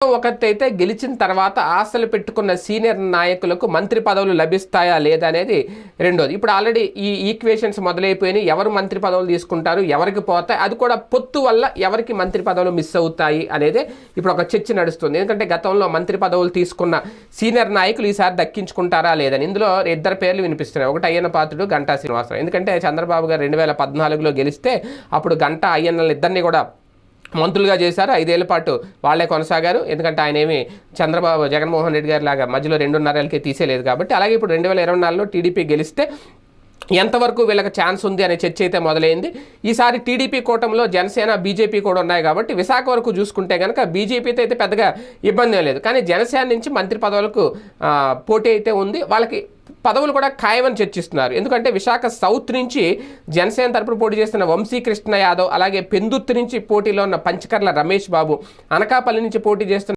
ఒకటైతే గెలిచిన తర్వాత ఆశలు పెట్టుకున్న సీనియర్ నాయకులకు మంత్రి పదవులు లభిస్తాయా లేదా అనేది రెండోది. ఇప్పుడు ఆల్రెడీ ఈ ఈక్వేషన్స్ మొదలైపోయినాయి. ఎవరు మంత్రి పదవులు తీసుకుంటారు, ఎవరికి పోతాయి, అది కూడా పొత్తు వల్ల ఎవరికి మంత్రి పదవులు మిస్ అవుతాయి అనేది ఇప్పుడు ఒక చర్చ నడుస్తుంది. ఎందుకంటే గతంలో మంత్రి పదవులు తీసుకున్న సీనియర్ నాయకులు ఈసారి దక్కించుకుంటారా లేదని ఇందులో ఇద్దరు పేర్లు వినిపిస్తున్నాయి. ఒకటి అయ్యన్న పాత్రుడు, గంటా శ్రీనివాసరావు. ఎందుకంటే చంద్రబాబు గారు 2014లో గెలిస్తే అప్పుడు గంటా అయ్యన్నలు ఇద్దరిని కూడా మంత్రులుగా చేశారు. 5 ఏళ్ల పాటు వాళ్లే కొనసాగారు. ఎందుకంటే ఆయన ఏమి జగన్మోహన్ రెడ్డి గారి లాగా మధ్యలో 2.5 ఏళ్ళకి తీసేలేదు కాబట్టి. అలాగే ఇప్పుడు 2024లో టీడీపీ గెలిస్తే ఎంతవరకు వీళ్ళకి ఛాన్స్ ఉంది అనే చర్చ అయితే మొదలైంది. ఈసారి టీడీపీ కూటమిలో జనసేన, బీజేపీ కూడా ఉన్నాయి కాబట్టి విశాఖ వరకు చూసుకుంటే కనుక బీజేపీతో అయితే పెద్దగా ఇబ్బంది లేదు. కానీ జనసేన నుంచి మంత్రి పదవులకు పోటీ అయితే ఉంది. వాళ్ళకి పదవులు కూడా ఖాయమని చర్చిస్తున్నారు. ఎందుకంటే విశాఖ సౌత్ నుంచి జనసేన తరపున పోటీ చేస్తున్న వంశీకృష్ణ యాదవ్, అలాగే పెందుర్తి నుంచి పోటీలో ఉన్న పంచకర్ల రమేష్ బాబు, అనకాపల్లి నుంచి పోటీ చేస్తున్న